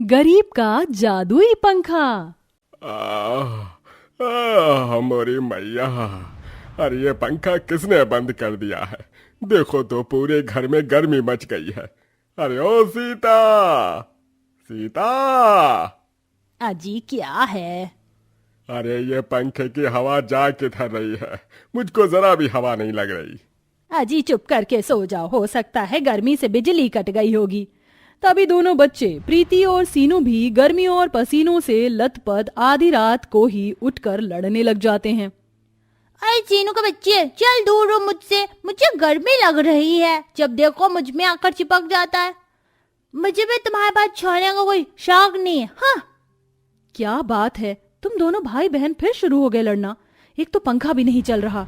गरीब का जादुई पंखा। हमारी मैया, अरे ये पंखा किसने बंद कर दिया है? देखो तो पूरे घर में गर्मी मच गई है। अरे ओ सीता, सीता। अजी क्या है? अरे ये पंखे की हवा जा किधर रही है? मुझको जरा भी हवा नहीं लग रही। अजी चुप करके सो जाओ, हो सकता है गर्मी से बिजली कट गई होगी। तभी दोनों बच्चे प्रीति और सीनू भी गर्मी और पसीनों से लथपथ आधी रात को ही उठकर लड़ने लग जाते हैं। अरे सीनू के बच्चे, चल दूर हो मुझसे, मुझे गर्मी लग रही है। जब देखो मुझ में आकर चिपक जाता है। मुझे भी तुम्हारे पास छोड़ने का कोई शौक नहीं है। हाँ, क्या बात है, तुम दोनों भाई बहन फिर शुरू हो गए लड़ना। एक तो पंखा भी नहीं चल रहा।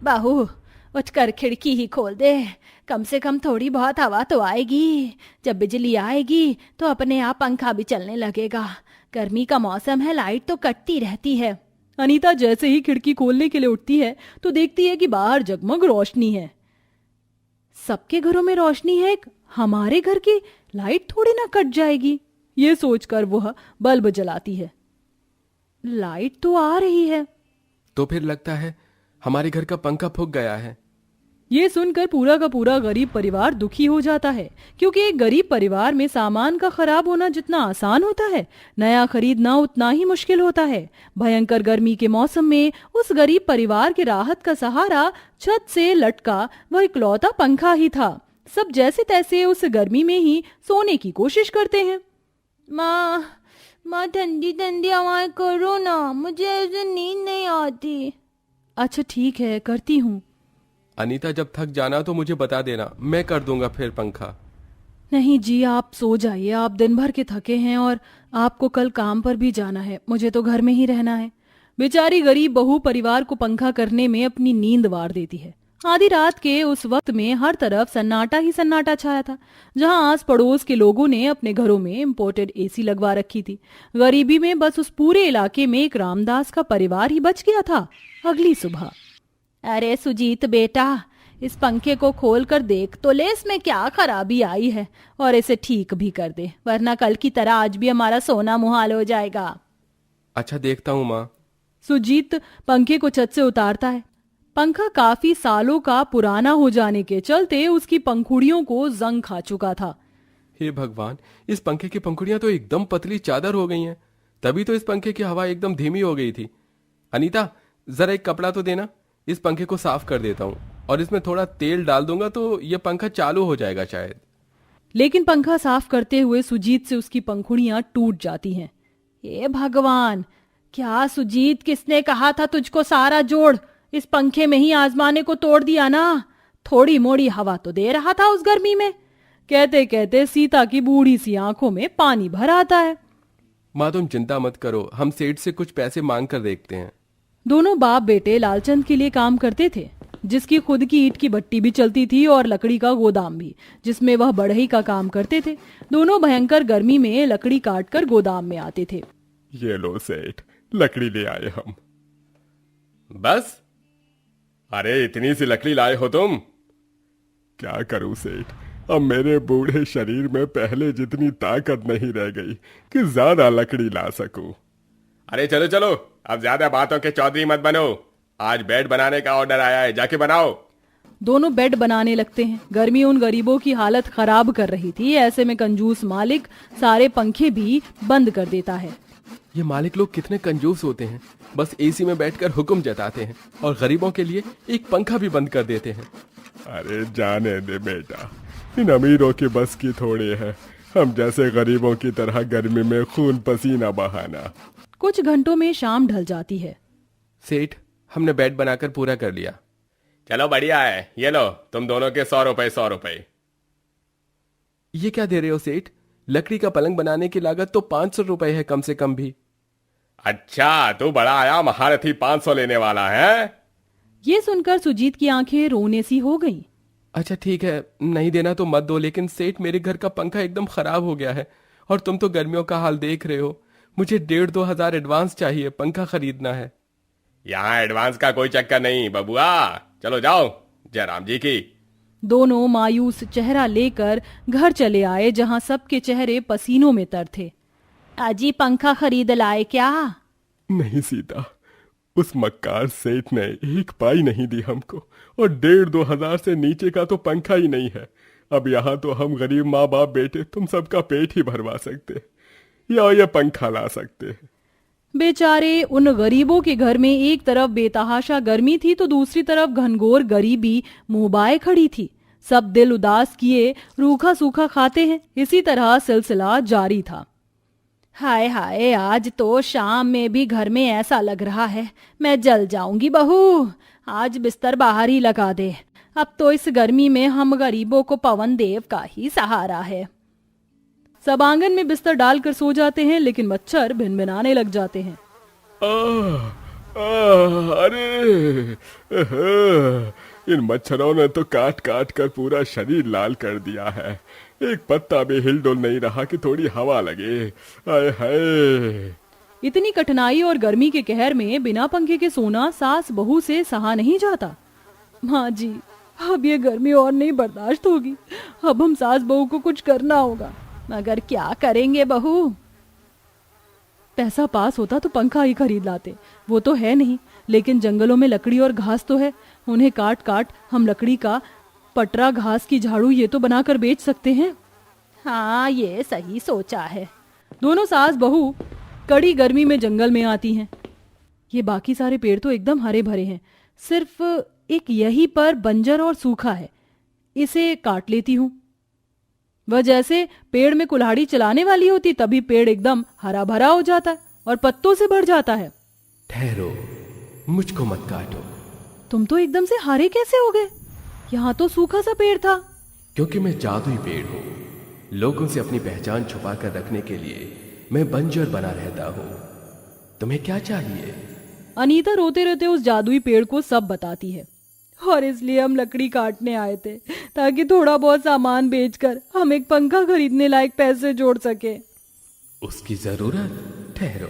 बहू उठकर खिड़की ही खोल दे, कम से कम थोड़ी बहुत हवा तो आएगी। जब बिजली आएगी तो अपने आप पंखा भी चलने लगेगा। गर्मी का मौसम है, लाइट तो कटती रहती है। अनीता जैसे ही खिड़की खोलने के लिए उठती है तो देखती है कि बाहर जगमग रोशनी है। सबके घरों में रोशनी है, हमारे घर की लाइट थोड़ी ना कट जाएगी। ये सोचकर वह बल्ब जलाती है। लाइट तो आ रही है। तो फिर लगता है हमारे घर का पंखा फूक गया है। ये सुनकर पूरा का पूरा गरीब परिवार दुखी हो जाता है, क्योंकि एक गरीब परिवार में सामान का खराब होना जितना आसान होता है, नया खरीदना उतना ही मुश्किल होता है। भयंकर गर्मी के मौसम में उस गरीब परिवार के राहत का सहारा छत से लटका वह इकलौता पंखा ही था। सब जैसे तैसे उस गर्मी में ही सोने की कोशिश करते हैं। माँ ठंडी ठंडी हवाएं करो ना, मुझे ऐसे नींद नहीं आती। अच्छा ठीक है, करती हूँ। अनीता जब थक जाना तो मुझे बता देना, मैं कर दूंगा फिर पंखा। नहीं जी, आप सो जाइए, आप दिन भर के थके हैं और आपको कल काम पर भी जाना है। मुझे तो घर में ही रहना है। बेचारी गरीब बहू परिवार को पंखा करने में अपनी नींद वार देती है। आधी रात के उस वक्त में हर तरफ सन्नाटा ही सन्नाटा छाया था। जहां आस पड़ोस के लोगों ने अपने घरों में इम्पोर्टेड एसी लगवा रखी थी। गरीबी में बस उस पूरे इलाके में एक रामदास का परिवार ही बच गया था। अगली सुबह, अरे सुजीत बेटा, इस पंखे को खोल कर देख तो ले, इसमें क्या खराबी आई है, और इसे ठीक भी कर दे, वरना कल की तरह आज भी हमारा सोना मुहाल हो जाएगा। अच्छा देखता हूँ माँ। सुजीत पंखे को छत से उतारता है। पंखा काफी सालों का पुराना हो जाने के चलते उसकी पंखुड़ियों को जंग खा चुका था। हे भगवान, इस पंखे की पंखुड़ियां तो एकदम पतली चादर हो गई हैं। तभी तो इस पंखे की हवा एकदम धीमी हो गई थी। अनीता जरा एक कपड़ा तो देना, इस पंखे को साफ कर देता हूँ और इसमें थोड़ा तेल डाल दूंगा तो ये पंखा चालू हो जाएगा शायद। लेकिन पंखा साफ करते हुए सुजीत से उसकी पंखुड़ियां टूट जाती हैं। हे भगवान, क्या सुजीत, किसने कहा था तुझको सारा जोड़ इस पंखे में ही आजमाने को? तोड़ दिया ना। थोड़ी मोड़ी हवा तो दे रहा था उस गर्मी में। कहते कहते सीता की बूढ़ी सी आंखों में पानी भर आता है। माँ तुम चिंता मत करो, हम सेठ से कुछ पैसे मांग कर देखते हैं। दोनों बाप बेटे लालचंद के लिए काम करते थे, जिसकी खुद की ईंट की भट्टी भी चलती थी और लकड़ी का गोदाम भी, जिसमें वह बढ़ई का काम करते थे। दोनों भयंकर गर्मी में लकड़ी काटकर गोदाम में आते थे। ये लो सेठ, लकड़ी ले आए हम। बस? अरे इतनी सी लकड़ी लाए हो तुम? क्या करूं सेठ, अब मेरे बूढ़े शरीर में पहले जितनी ताकत नहीं रह गई कि ज्यादा लकड़ी ला सकूं। अरे चलो चलो, अब ज्यादा बातों के चौधरी मत बनो। आज बेड बनाने का ऑर्डर आया है, जाके बनाओ। दोनों बेड बनाने लगते हैं। गर्मी उन गरीबों की हालत खराब कर रही थी। ऐसे में कंजूस मालिक सारे पंखे भी बंद कर देता है। ये मालिक लोग कितने कंजूस होते हैं, बस एसी में बैठकर हुक्म जताते हैं और गरीबों के लिए एक पंखा भी बंद कर देते हैं। अरे जाने दे बेटा, इन अमीरों की बस की थोड़ी है हम जैसे गरीबों की तरह गर्मी में खून पसीना बहाना। कुछ घंटों में शाम ढल जाती है। सेठ, हमने बेड बनाकर पूरा कर लिया। चलो बढ़िया है, ये लो तुम दोनों के 100 रुपए 100 रुपए। ये क्या दे रहे हो सेठ? लकड़ी का पलंग बनाने की लागत तो 500 रुपए है कम से कम भी। अच्छा, तू बड़ा आया महारथी 500 लेने वाला है? ये सुनकर सुजीत की आंखें रोने सी हो गईं। अच्छा ठीक है, नहीं देना तो मत दो, लेकिन सेठ मेरे घर का पंखा एकदम खराब हो गया है और तुम तो गर्मियों का हाल देख रहे हो। मुझे 1,500-2 हजार एडवांस चाहिए, पंखा खरीदना है। यहाँ एडवांस का कोई चक्कर नहीं बबुआ, चलो जाओ जयराम जी की। दोनों मायूस चेहरा लेकर घर चले आए, जहां सबके चेहरे पसीनों में तर थे। अजी पंखा खरीद लाए क्या? नहीं सीता, उस मक्कार सेठ ने एक पाई नहीं दी हमको, और 1,500-2,000 से नीचे का तो पंखा ही नहीं है। अब यहाँ तो हम गरीब माँ बाप बेटे तुम सबका पेट ही भरवा सकते या ये पंखा ला सकते हैं। बेचारे उन गरीबों के घर में एक तरफ बेतहाशा गर्मी थी तो दूसरी तरफ घनघोर गरीबी मुंह बाए खड़ी थी। सब दिल उदास किए रूखा सूखा खाते हैं। इसी तरह सिलसिला जारी था। हाय हाय, आज तो शाम में भी घर में ऐसा लग रहा है मैं जल जाऊंगी। बहू, आज बिस्तर बाहर ही लगा दे। अब तो इस गर्मी में हम गरीबों को पवन देव का ही सहारा है। सब आंगन में बिस्तर डालकर सो जाते हैं, लेकिन मच्छर भिनभिनाने लग जाते हैं। अरे इन मच्छरों ने तो काट काट कर पूरा शरीर लाल कर दिया है। एक पत्ता भी हिलडुल नहीं रहा कि थोड़ी हवा लगे। आय हाय। इतनी कठिनाई और गर्मी के कहर में बिना पंखे के सोना सास बहू से सहा नहीं जाता। माँ जी, अब ये गर्मी और नहीं बर्दाश्त होगी। अब हम सास बहू को कुछ करना होगा। मगर क्या करेंगे बहू? पैसा पास होता तो पंखा ही खरीद लाते। वो तो है नहीं, लेकिन जंगलों में लकड़ी और घास तो है। उन्हें काट काट हम लकड़ी का पटरा, घास की झाड़ू ये तो बनाकर बेच सकते हैं। हाँ, ये सही सोचा है। दोनों सास बहू कड़ी गर्मी में जंगल में आती हैं। ये बाकी सारे पेड़ तो एकदम हरे भरे हैं, सिर्फ एक यही पर बंजर और सूखा है। इसे काट लेती हूँ। वह जैसे पेड़ में कुल्हाड़ी चलाने वाली होती, तभी पेड़ एकदम हरा भरा हो जाता है और पत्तों से भर जाता है। ठहरो, मुझको मत काटो। तुम तो एकदम से हरे कैसे हो गए? यहाँ तो सूखा सा पेड़ था। क्योंकि मैं जादुई पेड़ हूँ। लोगों से अपनी पहचान छुपा कर रखने के लिए मैं बंजर बना रहता हूँ। तुम्हें क्या चाहिए? अनीता रोते रहते उस जादुई पेड़ को सब बताती है। और इसलिए हम लकड़ी काटने आए थे, ताकि थोड़ा बहुत सामान बेचकर हम एक पंखा खरीदने लायक पैसे जोड़ सके। उसकी जरूरत? ठहरो।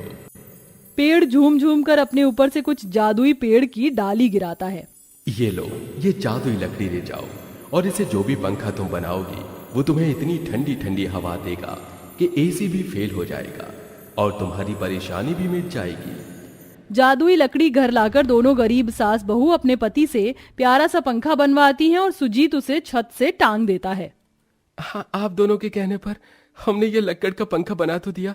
पेड़ झूम झूम कर अपने ऊपर से कुछ जादुई पेड़ की डाली गिराता है। ये लो, ये जादुई लकड़ी ले जाओ, और इसे जो भी पंखा तुम बनाओगी वो तुम्हें इतनी ठंडी ठंडी हवा देगा कि एसी भी फेल हो जाएगा और तुम्हारी परेशानी भी मिट जाएगी। जादुई लकड़ी घर लाकर दोनों गरीब सास बहू अपने पति से प्यारा सा पंखा बनवाती हैं और सुजीत उसे छत से टांग देता है। हाँ, आप दोनों के कहने पर हमने ये लकड़ का पंखा बना तो दिया,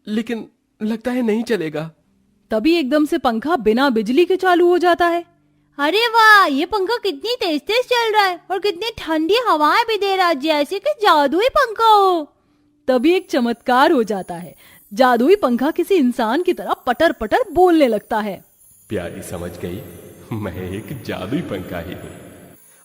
लेकिन लगता है नहीं चलेगा। तभी एकदम से पंखा बिना बिजली के चालू हो जाता है। अरे वाह, ये पंखा कितनी तेज तेज चल रहा है और कितनी ठंडी हवाएं भी दे रहा है, जैसे कि जादुई पंखा हो। तभी एक चमत्कार हो जाता है। जादुई पंखा किसी इंसान की तरह पटर पटर बोलने लगता है। प्यारी समझ गई, मैं एक जादुई पंखा ही हूँ।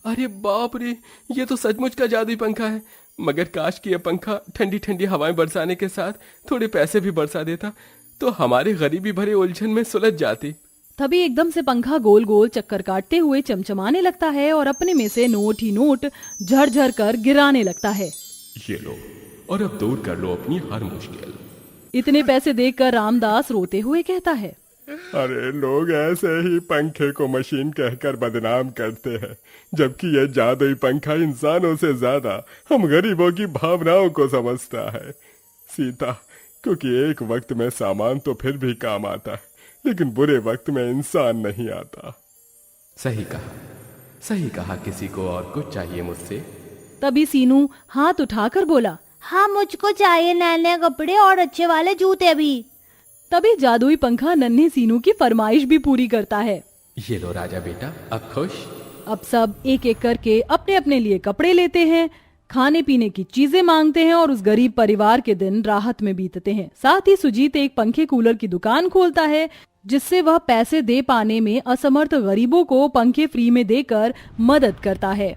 अरे बाप रे, ये तो सचमुच का जादुई पंखा है। मगर काश कि यह पंखा ठंडी ठंडी हवाएं बरसाने के साथ थोड़े पैसे भी बरसा देता, तो हमारे गरीबी भरे उलझन में सुलझ जाती। तभी एकदम से पंखा गोल गोल चक्कर काटते हुए चमचमाने लगता है और अपने में से नोट ही नोट झरझर कर गिराने लगता है। ये लो, और अब दूर कर लो अपनी हर मुश्किल। इतने पैसे देखकर रामदास रोते हुए कहता है, अरे लोग ऐसे ही पंखे को मशीन कहकर बदनाम करते हैं, जबकि यह जादुई पंखा इंसानों से ज्यादा हम गरीबों की भावनाओं को समझता है। सीता, क्योंकि एक वक्त में सामान तो फिर भी काम आता है, लेकिन बुरे वक्त में इंसान नहीं आता। सही कहा, किसी को और कुछ चाहिए मुझसे? तभी सीनू हाथ उठाकर बोला, हाँ, मुझको चाहिए नए नए कपड़े और अच्छे वाले जूते भी। तभी जादुई पंखा नन्हे सीनू की फरमाइश भी पूरी करता है। ये लो राजा बेटा, अब खुश? अब सब एक एक करके अपने अपने लिए कपड़े लेते हैं, खाने पीने की चीजें मांगते हैं और उस गरीब परिवार के दिन राहत में बीतते हैं। साथ ही सुजीत एक पंखे कूलर की दुकान खोलता है, जिससे वह पैसे दे पाने में असमर्थ गरीबों को पंखे फ्री में देकर मदद करता है।